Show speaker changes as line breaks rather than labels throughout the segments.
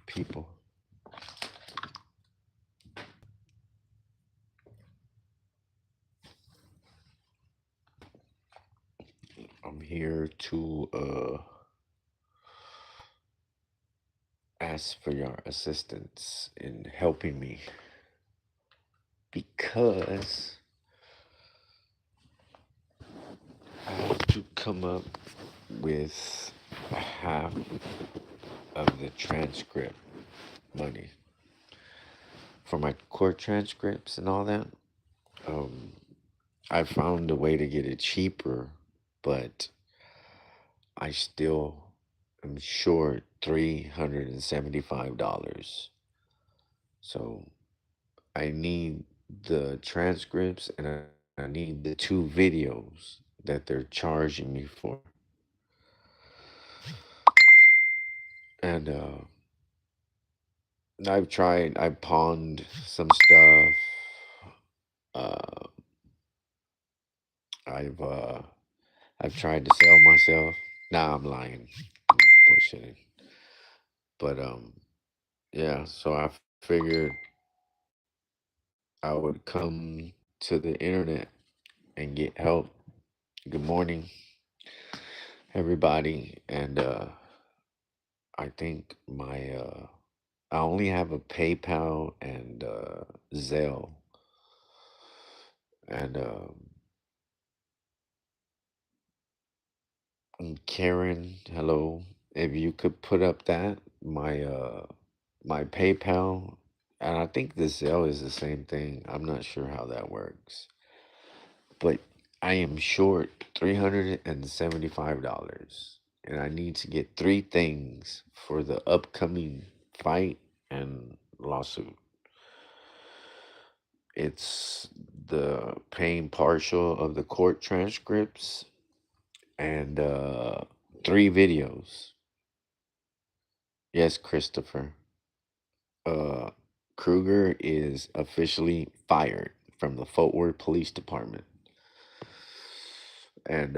people. I'm here to ask for your assistance in helping me because I have to come up with half of the transcript money for my court transcripts and all that. Um, I found a way to get it cheaper, but I still am short $375. So I need the transcripts and I need the two videos that they're charging me for. And I pawned some stuff. Uh, I've uh, I've tried to sell myself. Nah, I'm lying. I'm bullshitting. But yeah. So I figured I would come to the internet and get help. Good morning, everybody. And I think I only have a PayPal and Zelle. And Karen, hello. If you could put up that my PayPal, and I think the Zelle is the same thing. I'm not sure how that works, but I am short $375, and I need to get three things for the upcoming fight and lawsuit. It's the paying partial of the court transcripts and three videos. Yes, Christopher. Uh, Kruger is officially fired from the Fort Worth Police Department, and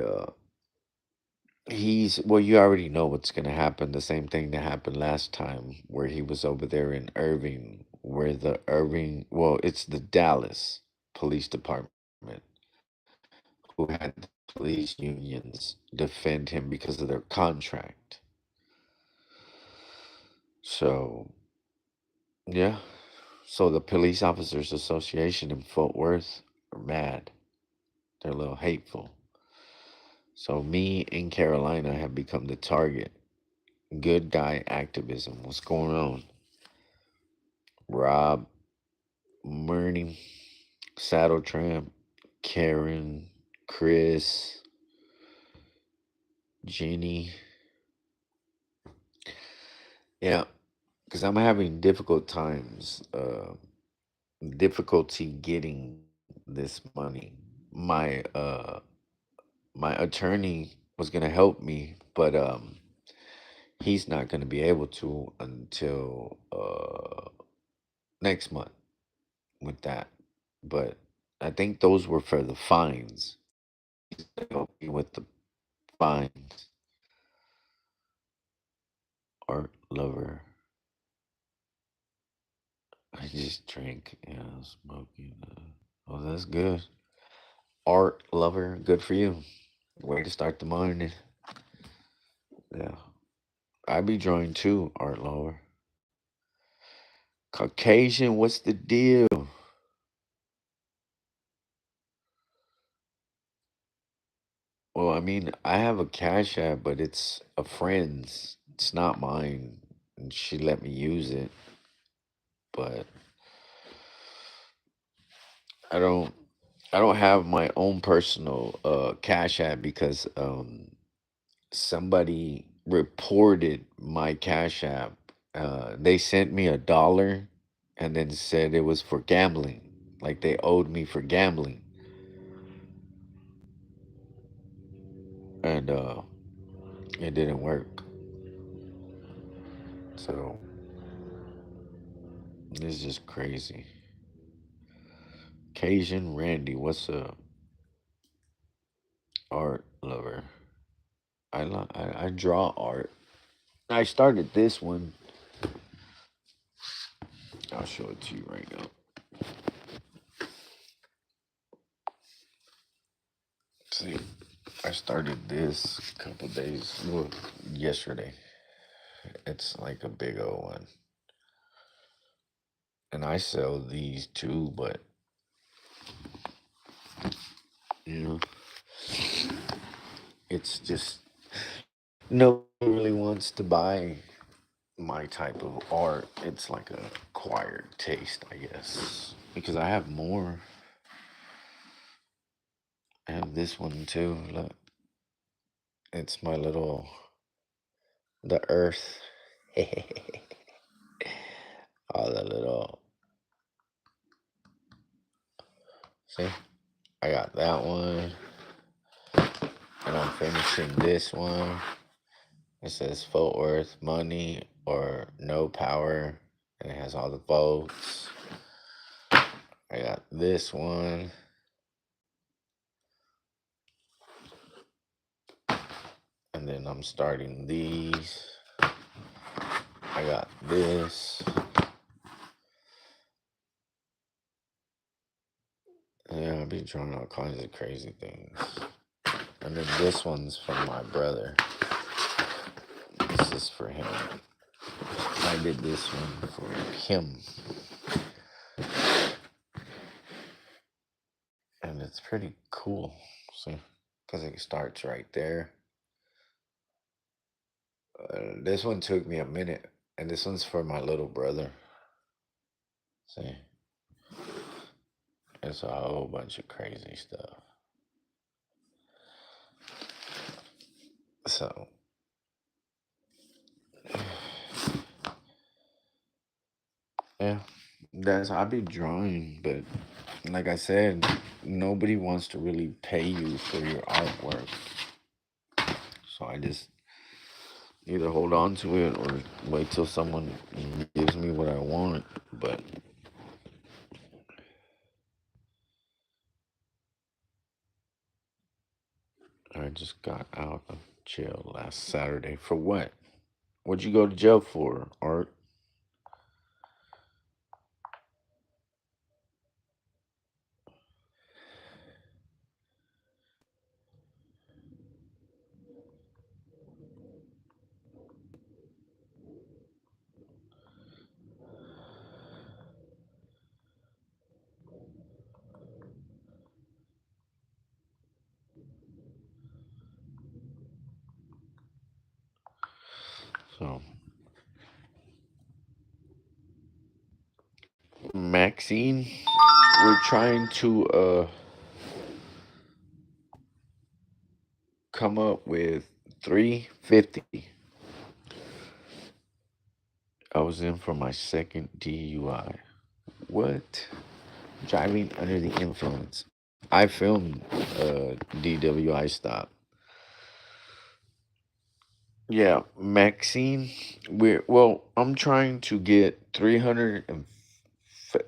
well. You already know what's gonna happen. The same thing that happened last time, where he was over there in Irving, where the Irving, well, it's the Dallas Police Department who had the police unions defend him because of their contract. So yeah, so the Police Officers Association in Fort Worth are mad. They're a little hateful. So me in Carolina have become the target. Good guy activism. What's going on? Rob, Murney, Saddle Tramp, Karen, Chris, Jenny. Yeah, because I'm having difficult times, difficulty getting this money. My attorney was gonna help me, but he's not gonna be able to until next month with that. But I think those were for the fines. He's gonna help me with the fines. Art lover. I just drank. Yeah, smoking. Oh, that's good. Art lover. Good for you. Way to start the morning. Yeah. I be drawing too, art lover. Caucasian, what's the deal? Well, I mean, I have a Cash App, but it's a friend's. It's not mine. And she let me use it, but I don't I don't have my own personal Cash App because somebody reported my Cash App. They sent me $1 and then said it was for gambling. Like they owed me for gambling. And it didn't work. So it's just crazy. Cajun Randy, what's up? Art lover. I draw art. I started this one. I'll show it to you right now. See, I started this a couple days, well, yesterday. It's like a big old one. And I sell these too, but, you know, it's just nobody really wants to buy my type of art. It's like a acquired taste, I guess. Because I have more. I have this one too. Look, it's my little the earth. All the little. See, I got that one, and I'm finishing this one. It says Fort Worth money or no power, and it has all the votes. I got this one, and then I'm starting these. I got this. Yeah, I've been drawing all kinds of crazy things. And then this one's from my brother. This is for him. I did this one for him. And it's pretty cool. See? Because it starts right there. This one took me a minute. And this one's for my little brother. See? It's a whole bunch of crazy stuff. So, yeah. I be drawing, but like I said, nobody wants to really pay you for your artwork. So I just either hold on to it or wait till someone gives me what I want. But I just got out of jail last Saturday. For what? What'd you go to jail for, Art? So, Maxine, we're trying to come up with 350. I was in for my second DUI. What? Driving under the influence. I filmed DWI stop. Yeah, Maxine. I'm trying to get 300 and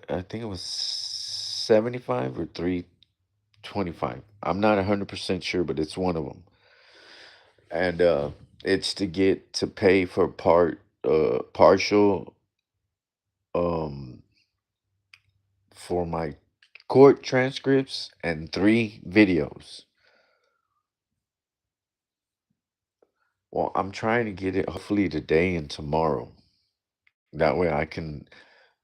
I think it was 75 or 325. I'm not 100% sure, but it's one of them. And it's to get to pay for partial um for my court transcripts and 3 videos. Well, I'm trying to get it hopefully today and tomorrow. That way I can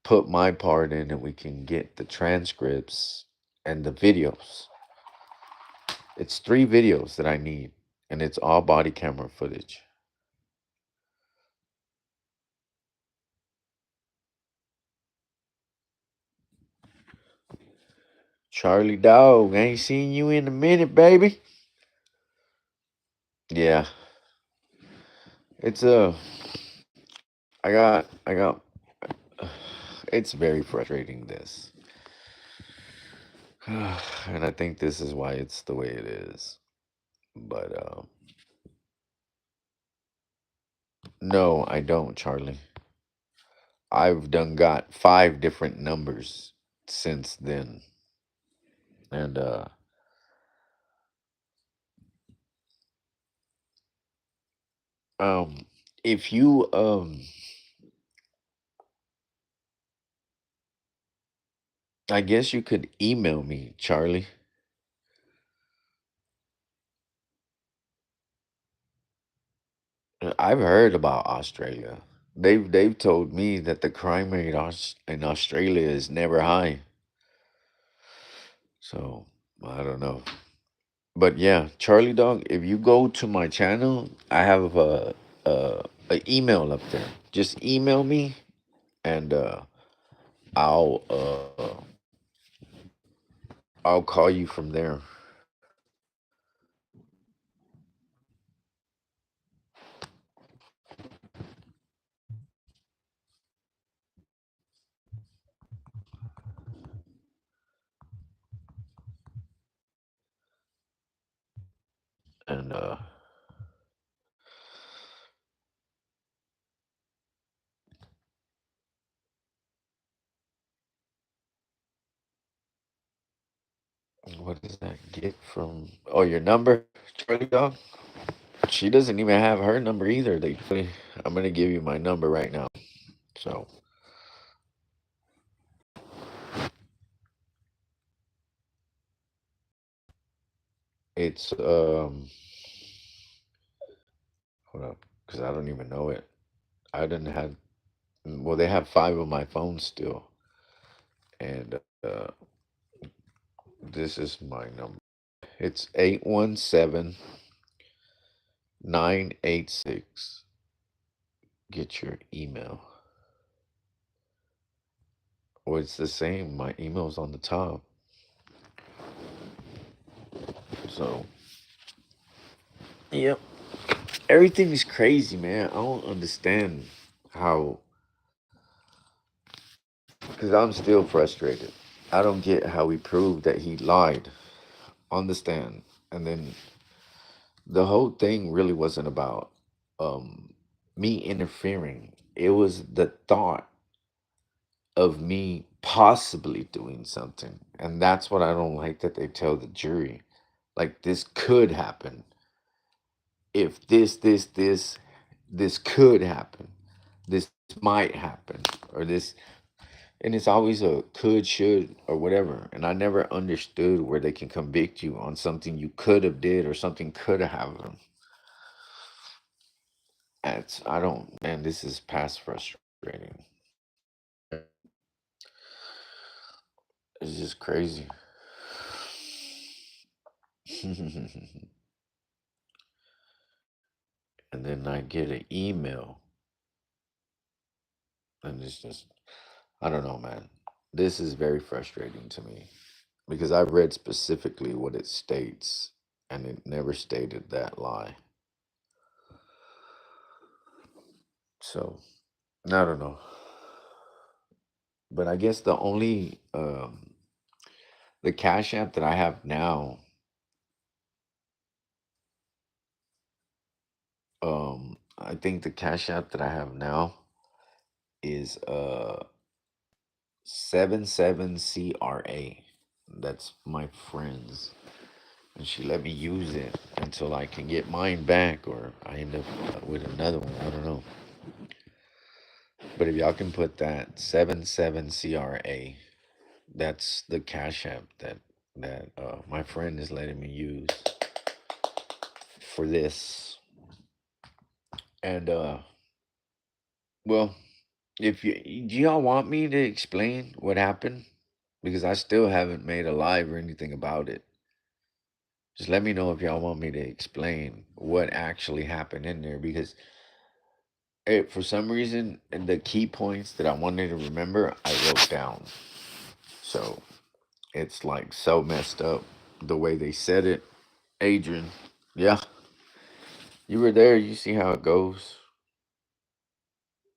put my part in and we can get the transcripts and the videos. It's 3 videos that I need, and it's all body camera footage. Charlie Dog, I ain't seen you in a minute, baby. Yeah, it's I got. It's very frustrating this, and I think this is why it's the way it is. But no, I don't, Charlie. I've done got 5 different numbers since then, and um, if you I guess you could email me, Charlie. I've heard about Australia. They've told me that the crime rate in Australia is never high. So I don't know. But yeah, Charlie Dog, if you go to my channel, I have a email up there. Just email me and I'll I'll call you from there. And what does that get from? Oh, your number, Charlie Dog? She doesn't even have her number either. I'm gonna give you my number right now. So it's hold up, because I don't even know it. I didn't have well, they have five of my phones still, and this is my number. It's 817-986. Get your email. Well, it's the same. My email's on the top. So, yep. Everything is crazy, man. I don't understand how, because I'm still frustrated. I don't get how he proved that he lied on the stand. And then the whole thing really wasn't about um, me interfering, it was the thought of me possibly doing something. And that's what I don't like that they tell the jury. Like, this could happen. If this could happen. This might happen. Or this, and it's always a could, should, or whatever. And I never understood where they can convict you on something you could have did or something could have happened. I don't, man, this is past frustrating. It's just crazy. And then I get an email, and it's just, I don't know, man. This is very frustrating to me because I read specifically what it states, and it never stated that lie. So, I don't know. But I guess the Cash App that I have now, I think the Cash App that I have now is 77CRA. That's my friend's. And she let me use it until I can get mine back or I end up with another one. I don't know. But if y'all can put that 77CRA, that's the Cash App that my friend is letting me use for this. And well, if you do y'all want me to explain what happened? Because I still haven't made a live or anything about it. Just let me know if y'all want me to explain what actually happened in there because for some reason the key points that I wanted to remember I wrote down. So it's like so messed up the way they said it. Adrian, yeah, you were there. You see how it goes.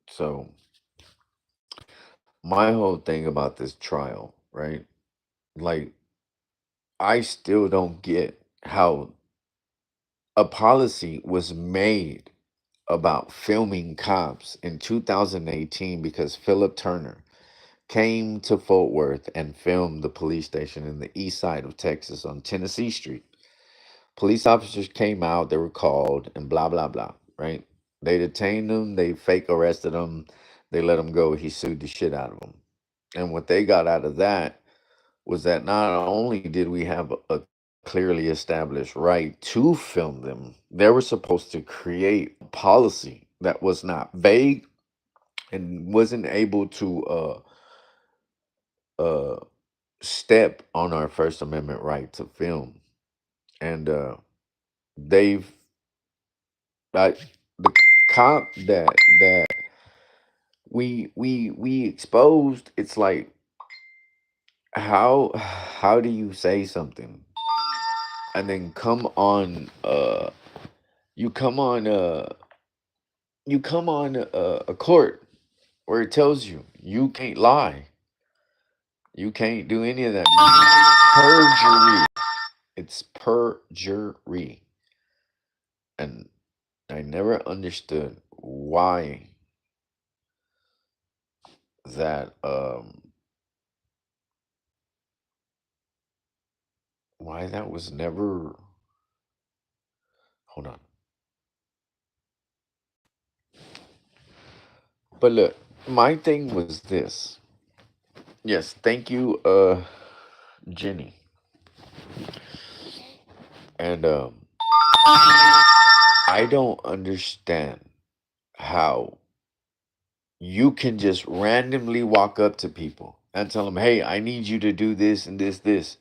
So my whole thing about this trial, right? Like I still don't get how a policy was made about filming cops in 2018 because Philip Turner came to Fort Worth and filmed the police station in the east side of Texas on Tennessee Street. Police officers came out, they were called, and blah, blah, blah, right? They detained him, they fake arrested him, they let him go. He sued the shit out of them. And what they got out of that was that not only did we have a clearly established right to film them, they were supposed to create a policy that was not vague and wasn't able to uh, step on our First Amendment right to film. And they've like the cop that we exposed. It's like how do you say something and then come on you come on you come on a court where it tells you you can't lie, you can't do any of that because perjury. It's perjury. And I never understood that why that was never. Hold on. But look, my thing was this. Yes, thank you, Jenny. And I don't understand how you can just randomly walk up to people and tell them, "Hey, I need you to do this and this,"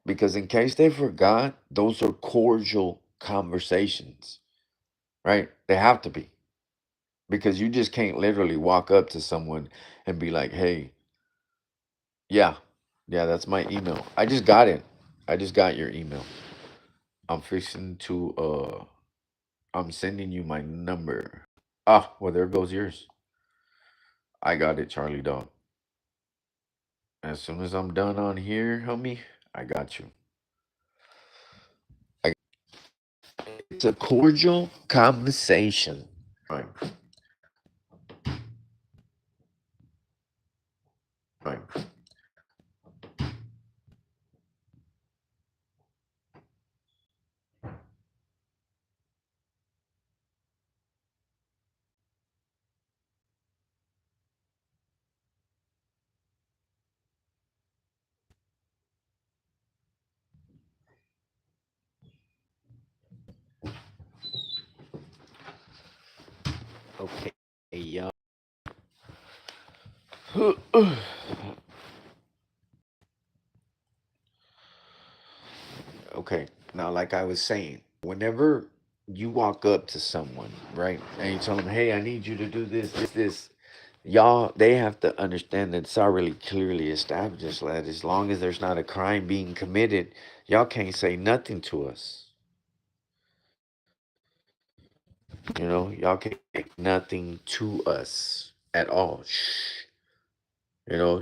because in case they forgot, those are cordial conversations, right? They have to be, because you just can't literally walk up to someone and be like, "Hey, yeah, yeah, that's my email. I just got it. I just got your email. I'm fixing to I'm sending you my number." Ah, well, there goes yours. I got it, Charlie Dog. As soon as I'm done on here, homie, I got you. I, it's a cordial conversation. Right, right. Okay, y'all. Okay, now, like I was saying, whenever you walk up to someone, right, and you tell them, "Hey, I need you to do this," y'all, they have to understand that it's already clearly established that as long as there's not a crime being committed, y'all can't say nothing to us. Y'all can't say nothing to us at all. Shh.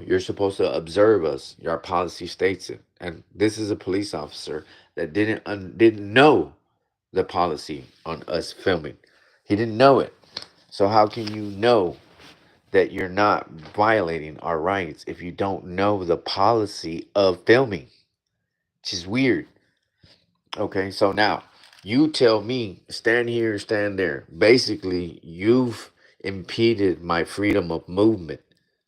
You're supposed to observe us. Your policy states it. And this is a police officer that didn't know the policy on us filming. He didn't know it. So how can you know that you're not violating our rights if you don't know the policy of filming? Which is weird. Okay, so now you tell me, stand here, stand there. Basically, you've impeded my freedom of movement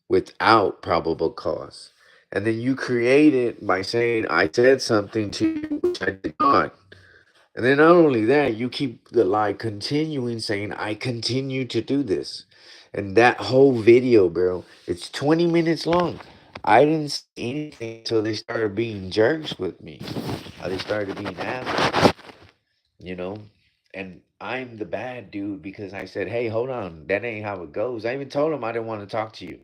without probable cause. And then you create it by saying, "I said something to you, which I did not." And then not only that, you keep the lie continuing, saying, "I continue to do this." And that whole video, bro, it's 20 minutes long. I didn't see anything until they started being jerks with me. They started being assholes, you know? And I'm the bad dude because I said, "Hey, hold on. That ain't how it goes." I even told him I didn't want to talk to you.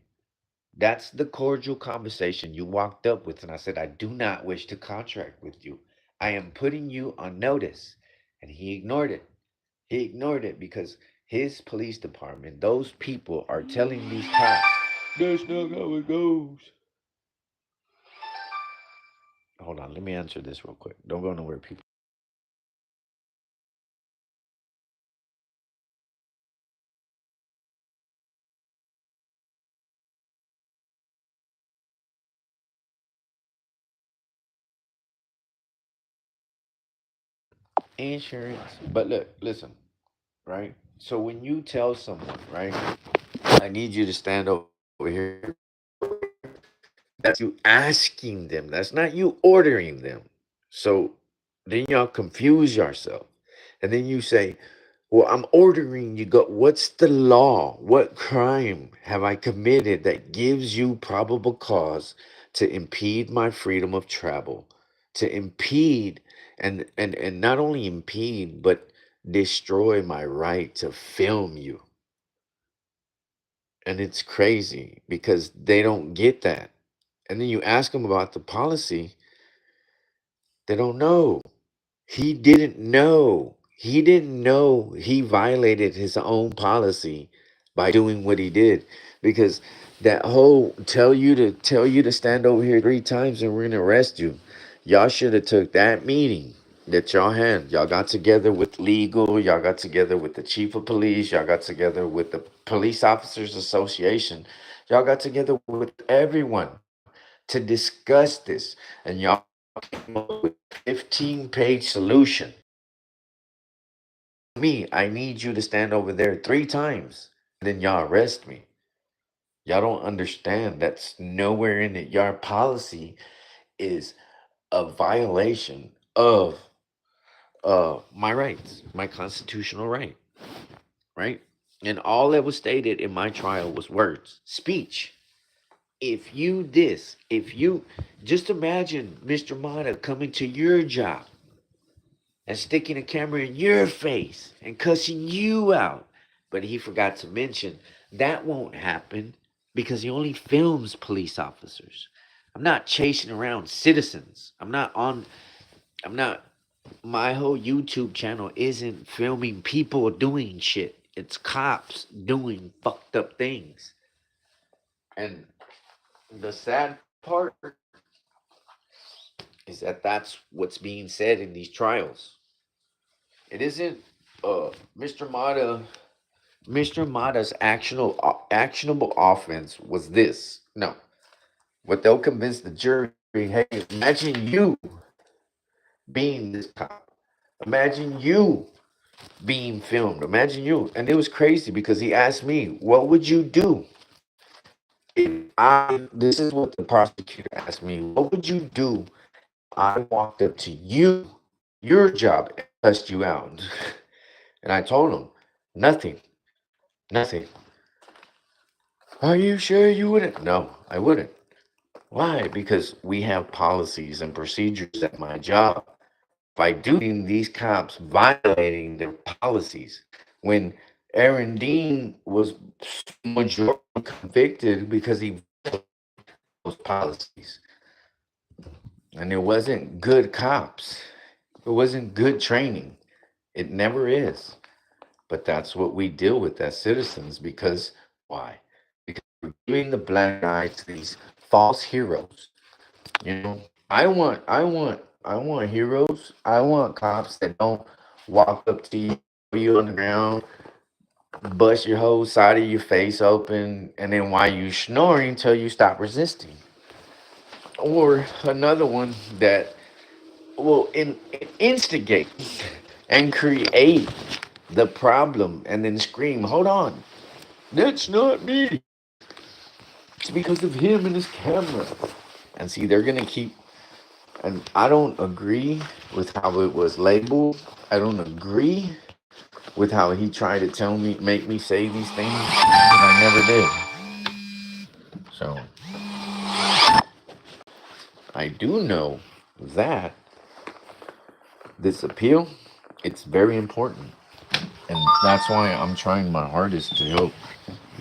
That's the cordial conversation you walked up with. And I said, "I do not wish to contract with you. I am putting you on notice." And he ignored it. He ignored it because his police department, those people are telling these cops, "That's not how it goes." Hold on, let me answer this real quick. Don't go nowhere, people. Insurance. But look, listen, right? So when you tell someone, right, "I need you to stand over here," That's you asking them. That's not you ordering them. So then y'all confuse yourself. And then you say, well, I'm ordering you go. What's the law? What crime have I committed that gives you probable cause to impede my freedom of travel? To impede and not only impede, but destroy my right to film you. And it's crazy because they don't get that. And then you ask them about the policy, they don't know. He didn't know. He didn't know he violated his own policy by doing what he did. Because that whole tell you to stand over here 3 times and we're gonna arrest you. Y'all should have took that meeting that y'all had. Y'all got together with legal, y'all got together with the chief of police, y'all got together with the police officers association, y'all got together with everyone to discuss this. And y'all came up with a 15-page solution. Me, I need you to stand over there 3 times. And then y'all arrest me. Y'all don't understand. That's nowhere in it. Your policy is a violation of my rights, my constitutional right, right? And all that was stated in my trial was words, speech. If you just imagine Mr. Mata coming to your job and sticking a camera in your face and cussing you out. But he forgot to mention that won't happen because he only films police officers. I'm not chasing around citizens. I'm not, my whole YouTube channel isn't filming people doing shit. It's cops doing fucked up things. And the sad part is that that's what's being said in these trials. It isn't Mr. Mata. Mr. Mata's actionable offense was this. No. What they'll convince the jury, hey, imagine you being this cop. Imagine you being filmed. Imagine you. And it was crazy because he asked me, what would you do if this is what the prosecutor asked me, what would you do if I walked up to you, your job, and cussed you out? And I told him, nothing, nothing. Are you sure you wouldn't? No, I wouldn't. Why? Because we have policies and procedures at my job. By doing these cops violating their policies, when Aaron Dean was majority convicted because he violated those policies, and it wasn't good cops. It wasn't good training. It never is. But that's what we deal with as citizens because why? Because we're giving the black eye to these false heroes. You know, I want heroes. I want cops that don't walk up to you, throw you on the ground, bust your whole side of your face open, and then while you snoring till you stop resisting. Or another one that will instigate and create the problem and then scream, hold on, that's not me. It's because of him and his camera. And see, they're gonna keep. And I don't agree with how it was labeled. I don't agree with how he tried to tell me, make me say these things, but I never did. So I do know that this appeal, it's very important. And that's why I'm trying my hardest to help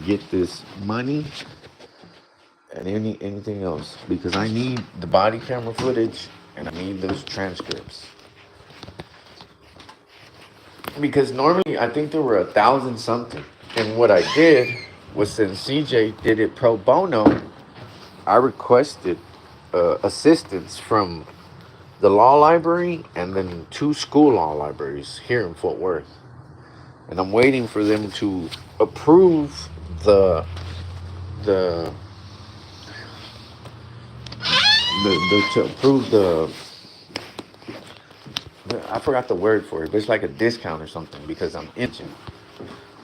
get this money and anything else. Because I need the body camera footage and I need those transcripts. Because normally I think there were 1,000 something. And what I did was since CJ did it pro bono, I requested assistance from the law library and then 2 school law libraries here in Fort Worth. And I'm waiting for them to approve the the to approve I forgot the word for it, but it's like a discount or something because I'm itching.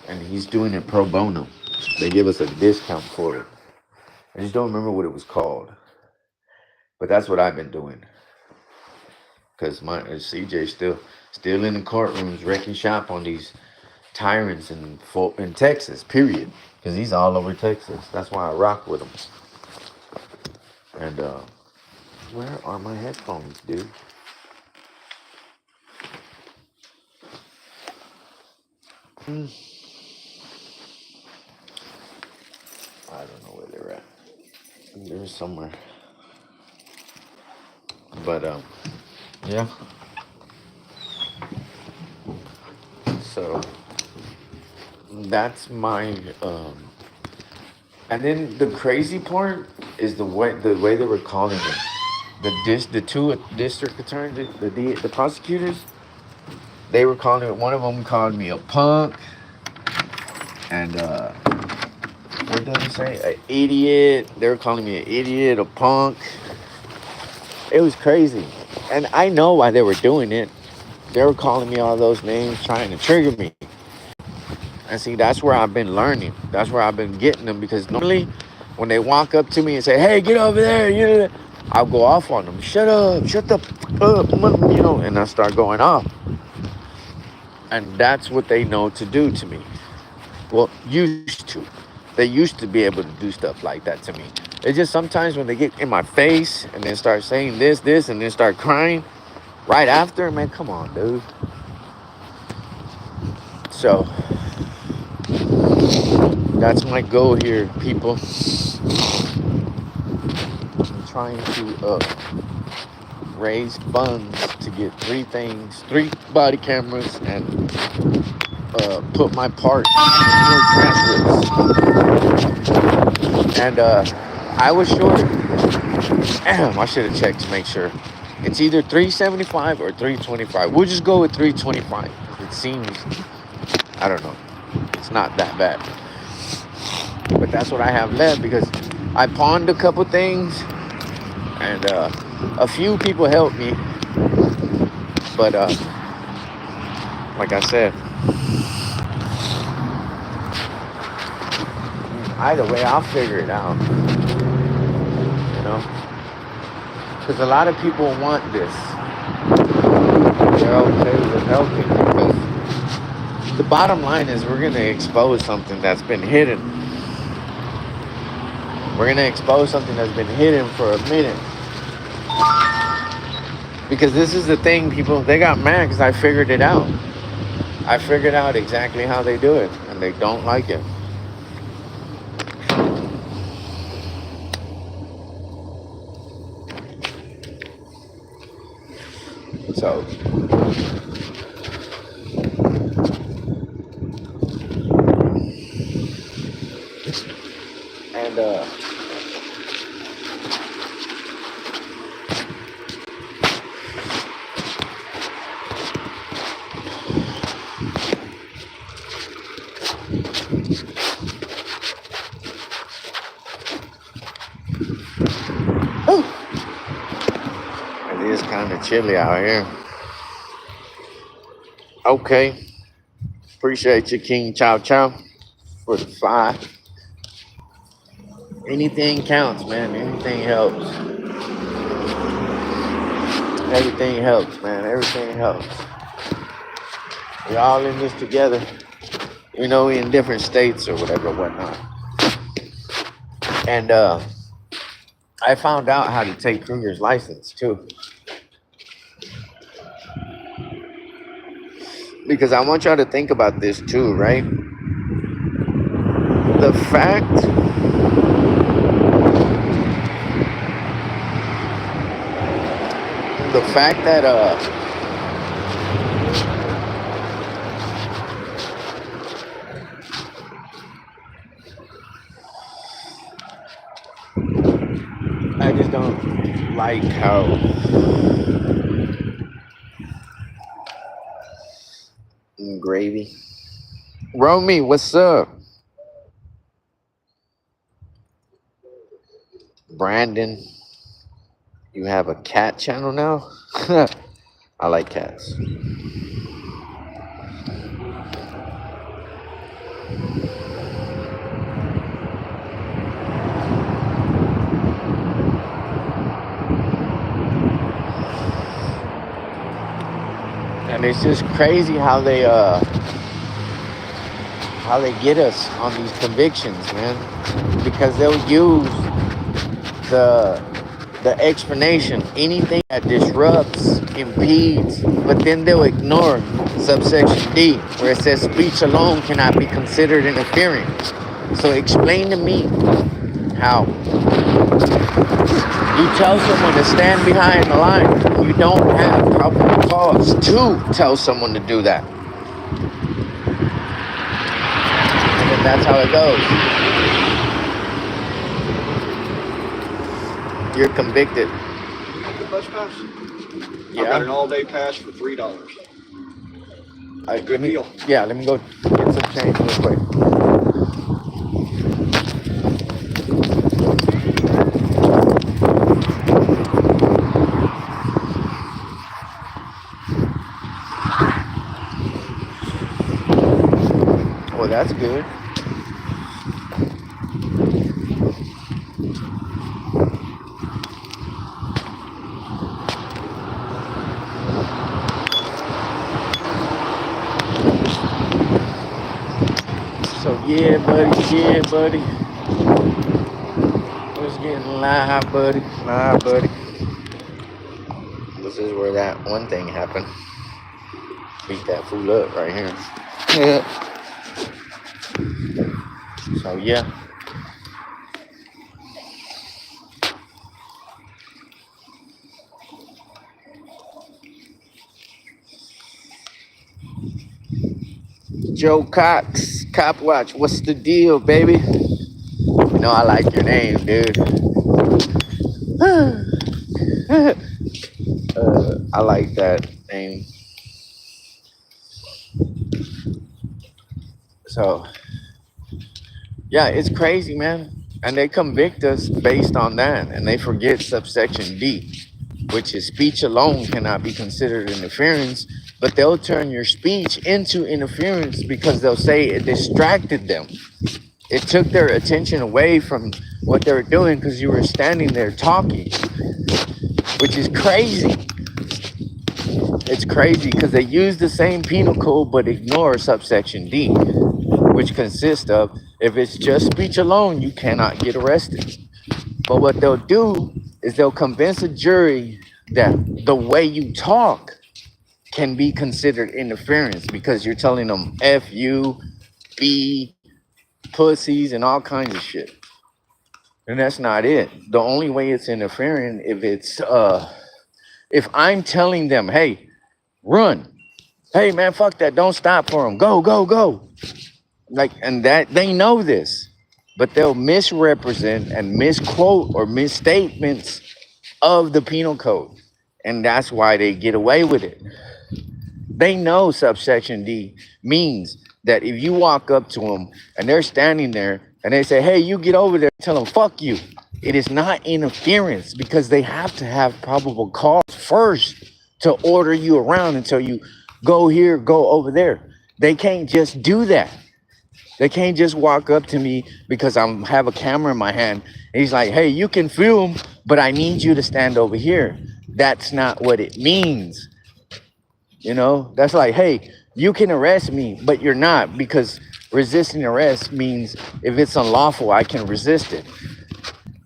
And he's doing it pro bono. They give us a discount for it. I just don't remember what it was called. But that's what I've been doing. Cause my CJ still in the courtrooms wrecking shop on these tyrants in Texas. Period. Cause he's all over Texas. That's why I rock with him. And where are my headphones, dude? Hmm, I don't know where they're at. They're somewhere. But yeah. So that's my and then the crazy part is the way they were calling it. The two district attorneys, the prosecutors, they were calling it. One of them called me a punk, and what did they say? An idiot. They were calling me an idiot, a punk. It was crazy, and I know why they were doing it. They were calling me all those names, trying to trigger me. And see, that's where I've been learning. That's where I've been getting them because normally, when they walk up to me and say, "Hey, get over there," I'll go off on them. Shut up, shut the up, and I start going off. And that's what they know to do to me. Well, used to. They used to be able to do stuff like that to me. It's just sometimes when they get in my face and then start saying this, and then start crying right after, man, come on, dude. So that's my goal here, people. I'm trying to raise funds to get three body cameras, and put my part in transcripts. And I was short. Damn, I should have checked to make sure. It's either 375 or 325. We'll just go with 325. It seems, I don't know, it's not that bad. But that's what I have left because I pawned a couple things, and a few people helped me. But like I said, either way, I'll figure it out. You know, because a lot of people want this. They're okay with helping because the bottom line is we're gonna expose something that's been hidden. We're gonna expose something that's been hidden for a minute. Because this is the thing, people, they got mad because I figured it out. I figured out exactly how they do it, and they don't like it. So, and it is kind of chilly out here. Okay, appreciate you, King Chow Chow, for the 5. Anything counts, man. Anything helps. Everything helps, man. Everything helps. We're all in this together. We in different states or whatever, whatnot. And I found out how to take Kruger's license too, because I want y'all to think about this too, right? The fact, the fact that I just don't like how gravy. Romy, what's up? Brandon, you have a cat channel now? I like cats. And it's just crazy how they get us on these convictions, man. Because they'll use the the explanation, anything that disrupts, impedes, but then they'll ignore subsection D, where it says speech alone cannot be considered interfering. So explain to me how you tell someone to stand behind the line. You don't have probable cause to tell someone to do that. And then that's how it goes. You're convicted.
The bus pass?
Yeah.
I've got an all-day pass for $3. Good deal.
Yeah, let me go get some change real quick. Well, that's good. So yeah, buddy. What's getting live, buddy? Live, buddy. This is where that one thing happened. Beat that fool up right here. So yeah. Joe Cox, Cop Watch, what's the deal, baby? You know I like your name, dude. I like that name. So yeah, it's crazy, man. And they convict us based on that, and they forget subsection D, which is speech alone cannot be considered interference, but they'll turn your speech into interference because they'll say it distracted them. It took their attention away from what they were doing because you were standing there talking, which is crazy. It's crazy because they use the same penal code but ignore subsection D, which consists of if it's just speech alone, you cannot get arrested. But what they'll do is they'll convince a jury that the way you talk can be considered interference because you're telling them F you, B, pussies, and all kinds of shit. And that's not it. The only way it's interfering if I'm telling them, hey, run. Hey man, fuck that. Don't stop for them. Go, go, go. Like, and that they know this, but they'll misrepresent and misquote or misstatements of the penal code. And that's why they get away with it. They know subsection D means that if you walk up to them and they're standing there and they say, hey, you get over there, tell them, fuck you. It is not interference because they have to have probable cause first to order you around until you go here, go over there. They can't just do that. They can't just walk up to me because I have a camera in my hand. And he's like, hey, you can film, but I need you to stand over here. That's not what it means. You know, that's like, hey, you can arrest me, but you're not, because resisting arrest means if it's unlawful, I can resist it.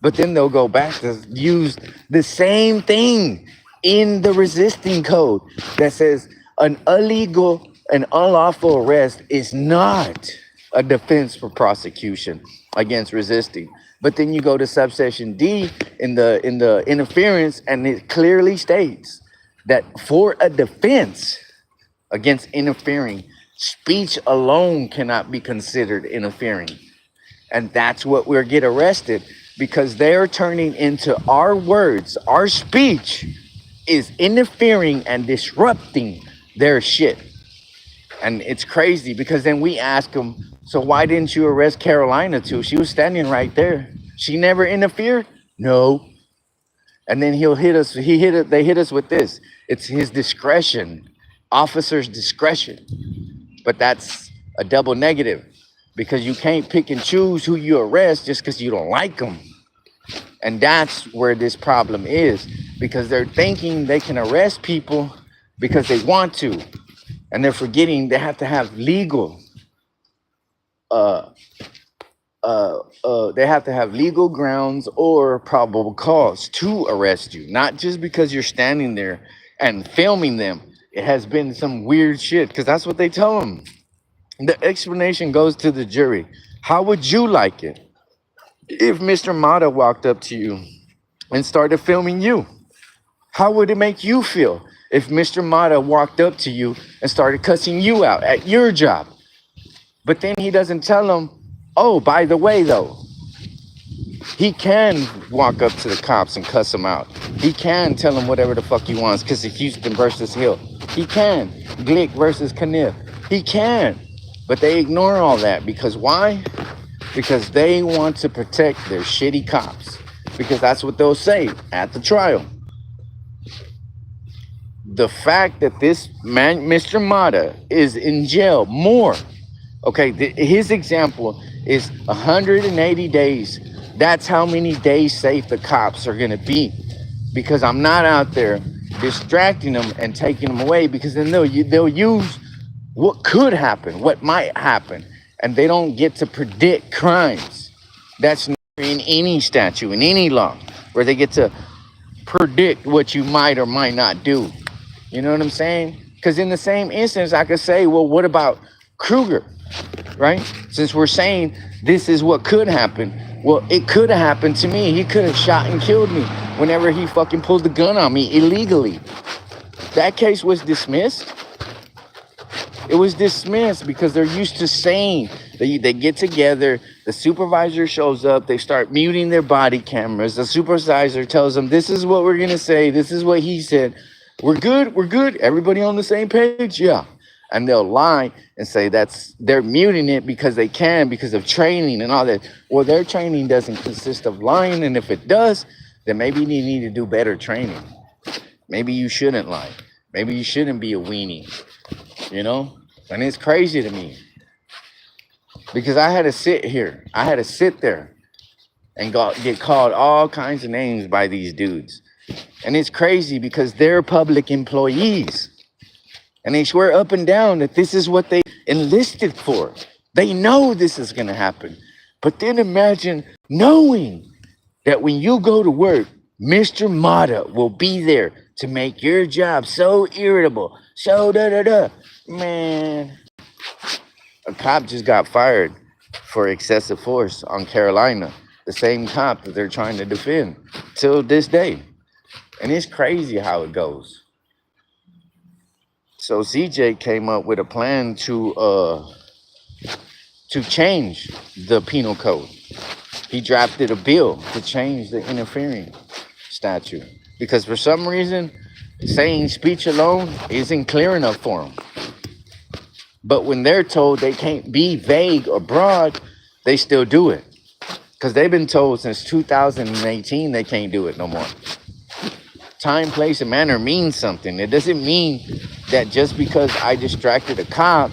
But then they'll go back to use the same thing in the resisting code that says an illegal and unlawful arrest is not a defense for prosecution against resisting. But then you go to subsection D in the interference, and it clearly states that for a defense against interfering, speech alone cannot be considered interfering. And that's what we'll get arrested, because they're turning into our words, our speech is interfering and disrupting their shit. And it's crazy because then we ask them, so why didn't you arrest Carolina Too? She was standing right there. She never interfered? No. And then he'll hit us. They hit us with this. It's his discretion, officer's discretion. But that's a double negative, because you can't pick and choose who you arrest just because you don't like them. And that's where this problem is, because they're thinking they can arrest people because they want to.
and they're forgetting they have to have legal uh they have to have legal grounds or probable cause to arrest you, not just because you're standing there and filming them. It has been some weird shit because that's what they tell them. The explanation goes to the jury. How would you like it if Mr. Mata walked up to you and started filming you? How would it make you feel if Mr. Mata walked up to you and started cussing you out at your job? But then he doesn't tell them, oh, by the way, though, he can walk up to the cops and cuss them out. He can tell them whatever the fuck he wants because of Houston versus Hill. He can. Glick versus Kniff. He can. But they ignore all that because why? Because they want to protect their shitty cops. Because that's what they'll say at the trial. The fact that this man, Mr. Mata, is in jail more. Okay, his example is 180 days. That's how many days safe the cops are gonna be, because I'm not out there distracting them and taking them away. Because then they'll use what could happen, what might happen, and they don't get to predict crimes. That's in any statute, in any law, where they get to predict what you might or might not do. You know what I'm saying? Because in the same instance, I could say, well, what about Kruger, right? Since we're saying this is what could happen. Well, it could have happened to me. He could have shot and killed me whenever he fucking pulled the gun on me illegally. That case was dismissed. It was dismissed because they're used to saying they get together, the supervisor shows up, they start muting their body cameras. The supervisor tells them, this is what we're going to say. This is what he said. We're good. We're good. Everybody on the same page? Yeah. And they'll lie and say they're muting it because they can, because of training and all that. Well, their training doesn't consist of lying. And if it does, then maybe you need to do better training. Maybe you shouldn't lie. Maybe you shouldn't be a weenie, you know? And it's crazy to me because I had to sit here. I had to sit there and get called all kinds of names by these dudes. And it's crazy because they're public employees. And they swear up and down that this is what they enlisted for. They know this is going to happen. But then imagine knowing that when you go to work, Mr. Mata will be there to make your job so irritable, so da-da-da. Man, a cop just got fired for excessive force on Carolina, the same cop that they're trying to defend till this day. And it's crazy how it goes. So CJ came up with a plan to change the penal code. He drafted a bill to change the interfering statute because for some reason saying speech alone isn't clear enough for them. But when they're told they can't be vague or broad, they still do it because they've been told since 2018 they can't do it no more. Time, place, and manner means something. It doesn't mean that just because I distracted a cop,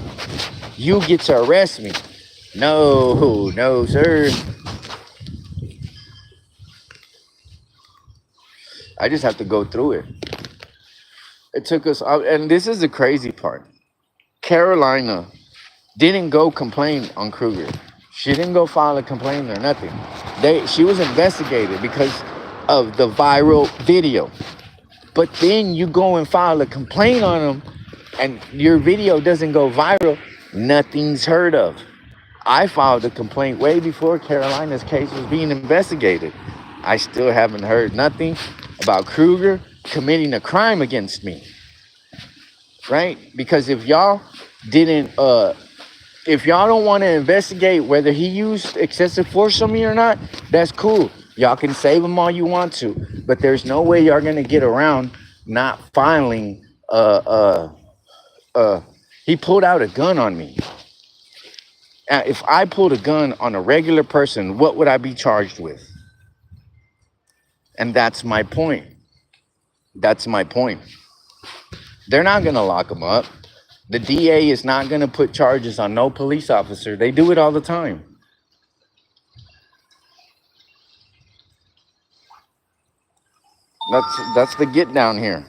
you get to arrest me. No, no, sir. I just have to go through it. It took us, and this is the crazy part. Carolina didn't go complain on Kruger. She didn't go file a complaint or nothing. She was investigated because of the viral video. But then you go and file a complaint on them and your video doesn't go viral, nothing's heard of. I filed a complaint way before Carolina's case was being investigated. I still haven't heard nothing about Kruger committing a crime against me. Right? Because didn't if y'all don't want to investigate whether he used excessive force on me or not, that's cool. Y'all can save him all you want to, but there's no way y'all gonna get around not filing. He pulled out a gun on me. If I pulled a gun on a regular person, what would I be charged with? And that's my point. That's my point. They're not gonna lock him up. The DA is not gonna put charges on no police officer. They do it all the time. That's the get down here.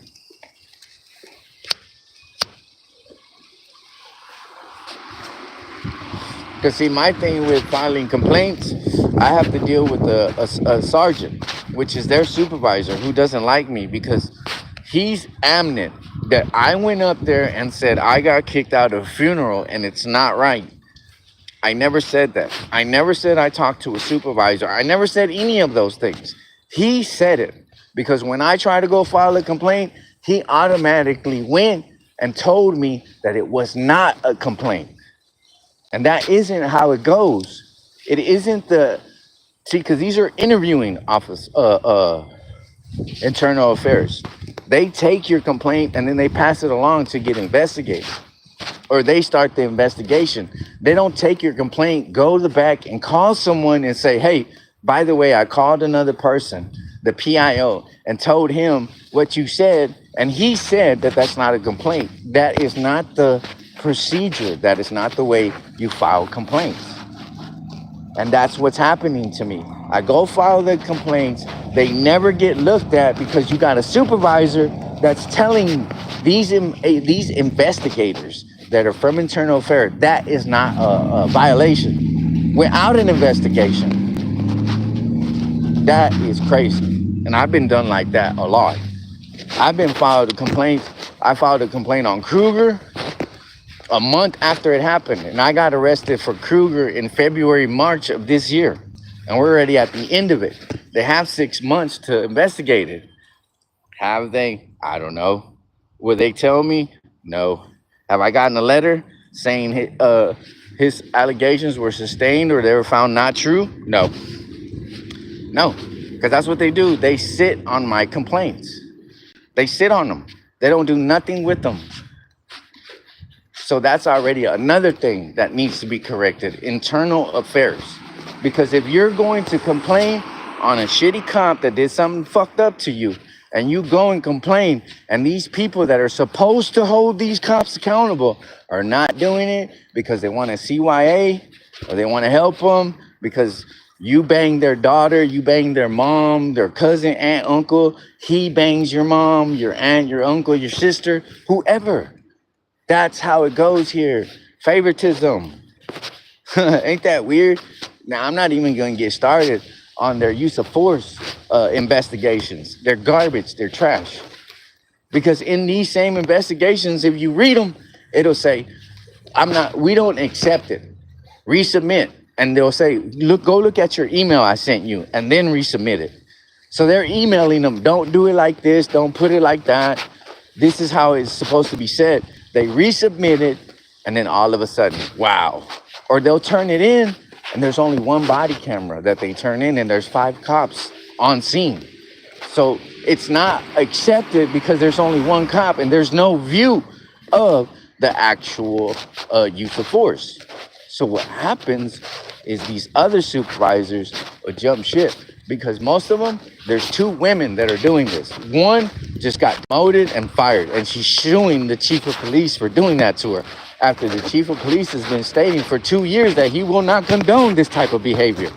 Because see, my thing with filing complaints, I have to deal with a sergeant, which is their supervisor, who doesn't like me because he's adamant that I went up there and said I got kicked out of a funeral and it's not right. I never said that. I never said I talked to a supervisor. I never said any of those things. He said it because when I tried to go file a complaint, he automatically went and told me that it was not a complaint. And that isn't how it goes. It isn't the see because these are interviewing office internal affairs. They take your complaint and then they pass it along to get investigated, or they start the investigation. They don't take your complaint, go to the back and call someone and say, hey, by the way, I called another person, the PIO, and told him what you said, and he said that that's not a complaint. That is not the procedure. That is not the way you file complaints. And that's what's happening to me. I go file the complaints. They never get looked at because you got a supervisor that's telling these investigators that are from internal affairs that is not a violation. Without an investigation, that is crazy. And I've been done like that a lot. I've been filed a complaint. I filed a complaint on Kruger a month after it happened, and I got arrested for Kruger in February, March of this year, and we're already at the end of it. They have 6 months to investigate it. Have they? I don't know. Will they tell me? No. Have I gotten a letter saying his allegations were sustained or they were found not true? No. No, because that's what they do. They sit on my complaints. They sit on them. They don't do nothing with them. So that's already another thing that needs to be corrected. Internal affairs. Because if you're going to complain on a shitty cop that did something fucked up to you, and you go and complain, and these people that are supposed to hold these cops accountable are not doing it because they want to CYA or they want to help them because you banged their daughter, you banged their mom, their cousin, aunt, uncle, he bangs your mom, your aunt, your uncle, your sister, whoever. That's how it goes here. Favoritism. Ain't that weird? Now, I'm not even going to get started on their use of force investigations. They're garbage. They're trash. Because in these same investigations, if you read them, it'll say, we don't accept it. Resubmit. And they'll say, go look at your email I sent you and then resubmit it. So they're emailing them, don't do it like this, don't put it like that. This is how it's supposed to be said. They resubmit it, and then all of a sudden, wow. Or they'll turn it in, and there's only one body camera that they turn in, and there's 5 cops on scene. So it's not accepted because there's only one cop, and there's no view of the actual use of force. So what happens is these other supervisors will jump ship because most of them, there's 2 women that are doing this. One just got demoted and fired, and she's suing the chief of police for doing that to her after the chief of police has been stating for 2 years that he will not condone this type of behavior.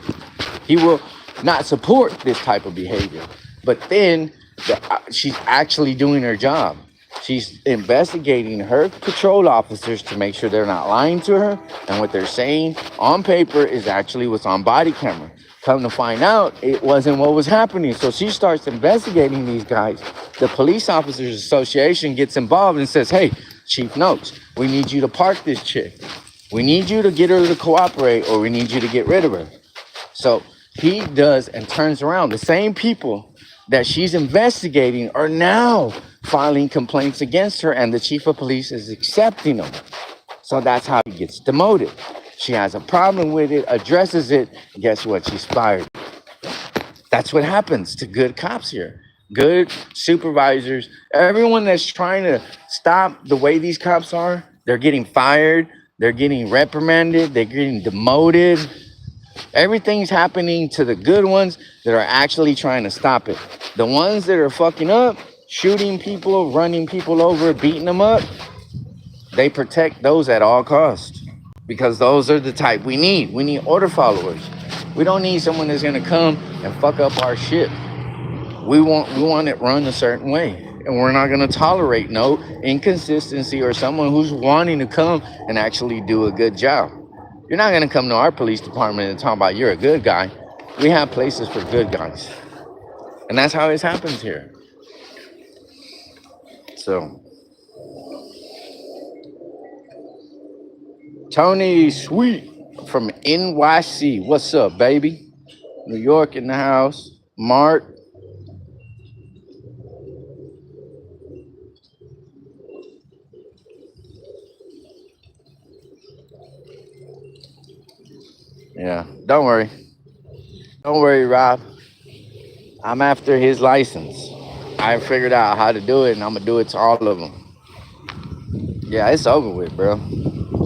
He will not support this type of behavior. But then she's actually doing her job. She's investigating her patrol officers to make sure they're not lying to her, and what they're saying on paper is actually what's on body camera. Come to find out, it wasn't what was happening. So she starts investigating these guys. The Police Officers Association gets involved and says, hey, Chief Notes, we need you to park this chick. We need you to get her to cooperate, or we need you to get rid of her. So he does and turns around. The same people that she's investigating are now filing complaints against her, and the chief of police is accepting them. So that's how he gets demoted. She has a problem with it, addresses it, and guess what? She's fired. That's what happens to good cops here. Good supervisors, everyone that's trying to stop the way these cops are, they're getting fired, they're getting reprimanded, they're getting demoted. Everything's happening to the good ones that are actually trying to stop it. The ones that are fucking up, shooting people, running people over, beating them up, they protect those at all costs. Because those are the type we need. We need order followers. We don't need someone that's gonna come and fuck up our shit. We want it run a certain way. And we're not gonna tolerate no inconsistency or someone who's wanting to come and actually do a good job. You're not gonna come to our police department and talk about you're a good guy. We have places for good guys, and that's how it happens here. So, Tony Sweet from NYC, what's up, baby? New York in the house. Mark, yeah, don't worry, Rob. I'm after his license. I figured out how to do it, and I'm gonna do it to all of them. Yeah, it's over with, bro.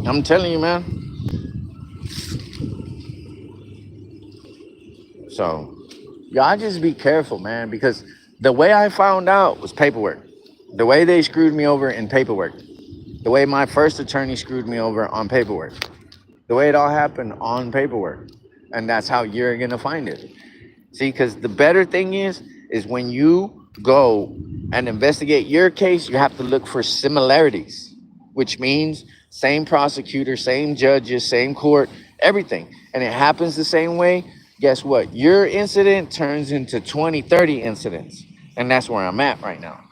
I'm telling you, man. So, y'all just be careful, man, because the way I found out was paperwork. The way they screwed me over in paperwork. The way my first attorney screwed me over on paperwork. The way it all happened on paperwork. And that's how you're going to find it. See, because the better thing is when you go and investigate your case, you have to look for similarities, which means same prosecutor, same judges, same court, everything. And it happens the same way. Guess what? Your incident turns into 20, 30 incidents. And that's where I'm at right now.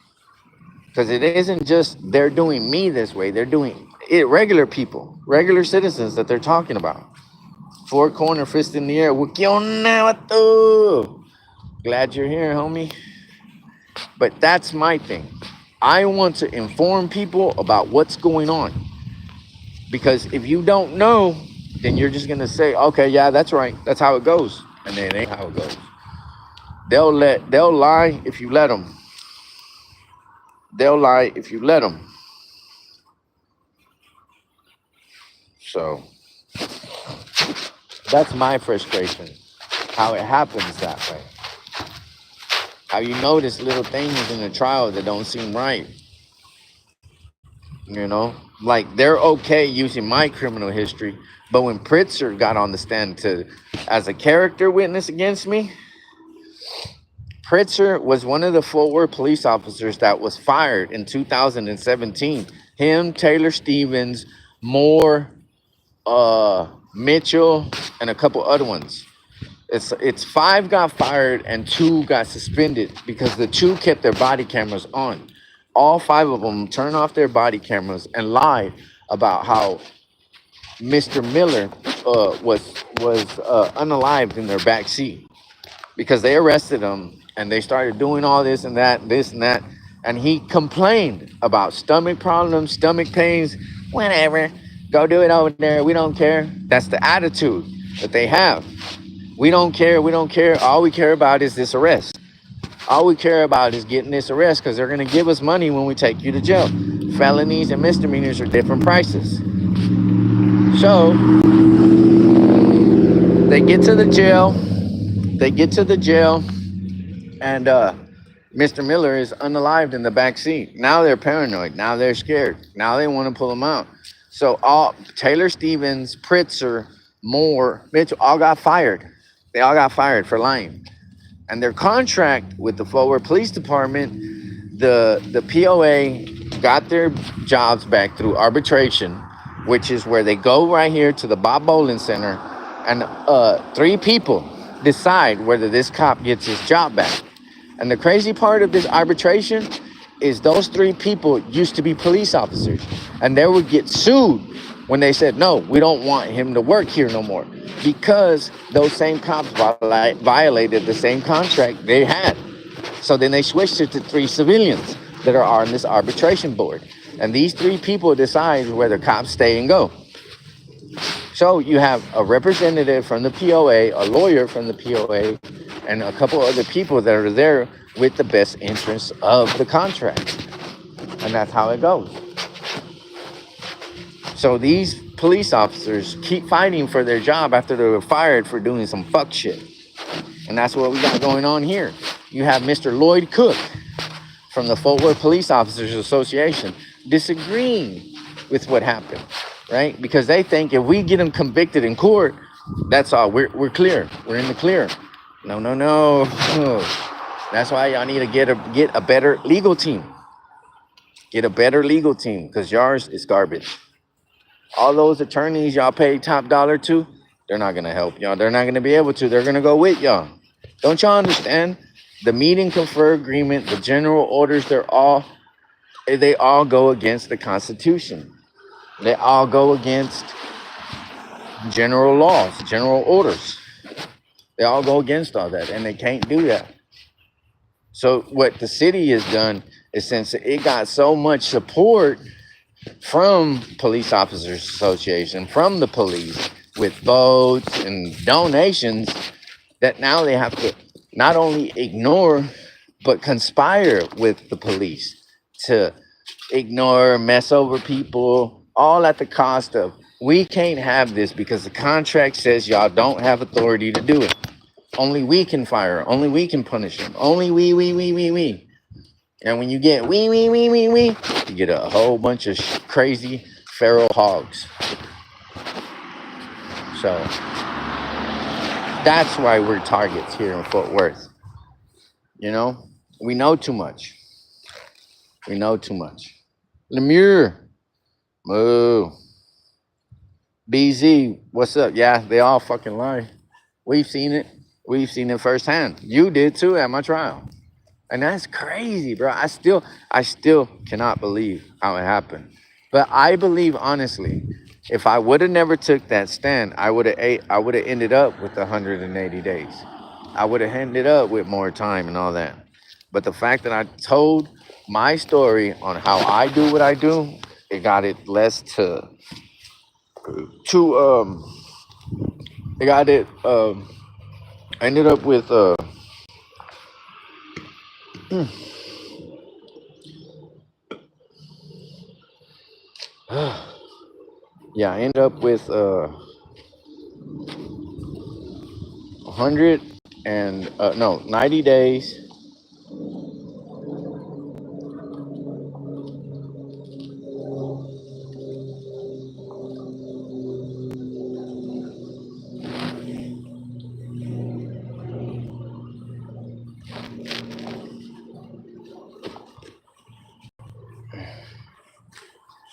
Because it isn't just they're doing me this way, they're doing it regular people, regular citizens that they're talking about. Four corner fist in the air. ¿Qué onda, vato? Glad you're here, homie. But that's my thing. I want to inform people about what's going on. Because if you don't know, then you're just gonna say, okay, yeah, that's right. That's how it goes. And then it ain't how it goes. They'll lie if you let them. They'll lie if you let them. So that's my frustration. How it happens that way. How you notice little things in the trial that don't seem right. You know, like they're okay using my criminal history, but when Pritzker got on the stand to as a character witness against me, Pritzker was one of the Fort Worth police officers that was fired in 2017. Him, Taylor Stevens, Moore, Mitchell, and a couple other ones. It's five got fired and two got suspended because the two kept their body cameras on. All five of them turned off their body cameras and lied about how Mr. Miller was unalived in their back seat because they arrested him and they started doing all this and that, and he complained about stomach problems, stomach pains, whatever. Go do it over there. We don't care. That's the attitude that they have. We don't care. We don't care. All we care about is this arrest. All we care about is getting this arrest because they're going to give us money when we take you to jail. Felonies and misdemeanors are different prices. So they get to the jail. They get to the jail, and Mr. Miller is unalived in the back seat. Now they're paranoid. Now they're scared. Now they want to pull him out. So all Taylor Stevens, Pritzker, Moore, Mitchell all got fired. They all got fired for lying. And their contract with the Fort Worth Police Department, the POA got their jobs back through arbitration, which is where they go right here to the Bob Bolin Center, and three people decide whether this cop gets his job back. And the crazy part of this arbitration is those three people used to be police officers, and they would get sued when they said, no, we don't want him to work here no more, because those same cops violated the same contract they had. So then they switched it to three civilians that are on this arbitration board. And these three people decide whether cops stay and go. So you have a representative from the POA, a lawyer from the POA, and a couple other people that are there with the best interests of the contract. And that's how it goes. So these police officers keep fighting for their job after they were fired for doing some fuck shit. And that's what we got going on here. You have Mr. Lloyd Cook from the Fort Worth Police Officers Association disagreeing with what happened, right? Because they think if we get him convicted in court, that's all. We're clear. We're in the clear. No. That's why y'all need to get a better legal team. Get a better legal team, because yours is garbage. All those attorneys y'all pay top dollar to, they're not gonna help y'all. They're not gonna be able to. They're gonna go with y'all. Don't y'all understand? The meeting confer agreement, the general orders, they all go against the Constitution. They all go against general laws, general orders. They all go against all that, and they can't do that. So what the city has done is, since it got so much support from Police Officers Association, from the police, with votes and donations, that now they have to not only ignore but conspire with the police to ignore, mess over people, all at the cost of, we can't have this because the contract says y'all don't have authority to do it. Only we can fire, only we can punish them. Only we. And when you get we, you get a whole bunch of crazy feral hogs. So that's why we're targets here in Fort Worth. You know, we know too much. We know too much. Lemure, moo. BZ, what's up? Yeah, they all fucking lie. We've seen it. We've seen it firsthand. You did too at my trial. And that's crazy, bro. I still cannot believe how it happened. But I believe, honestly, if I would have never took that stand, I would have ended up with 180 days. I would have ended up with more time and all that. But the fact that I told my story on how I do what I do, it got it less to it got it I ended up with yeah, I ended up with 100 and no 90 days.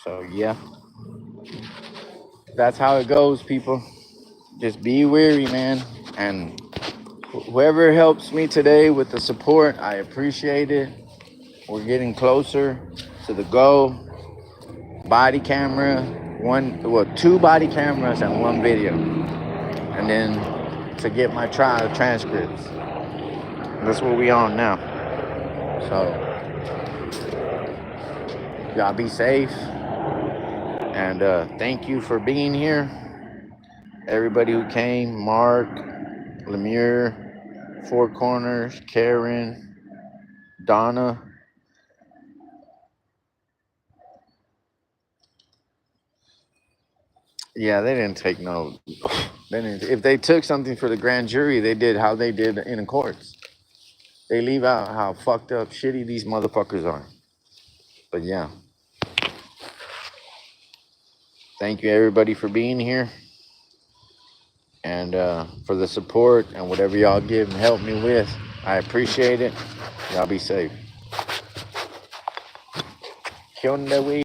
So yeah, that's how it goes, people. Just be weary, man. And whoever helps me today with the support, I appreciate it. We're getting closer to the goal. Body camera, two body cameras and one video. And then to get my trial transcripts. That's what we on now. So y'all be safe. And thank you for being here. Everybody who came, Mark, Lemire, Four Corners, Karen, Donna. Yeah, they didn't take no. They didn't, if they took something for the grand jury, they did how they did in the courts. They leave out how fucked up, shitty these motherfuckers are. But yeah, thank you everybody for being here, and for the support and whatever y'all give and help me with. I appreciate it. Y'all be safe. ¿Qué onda, güey?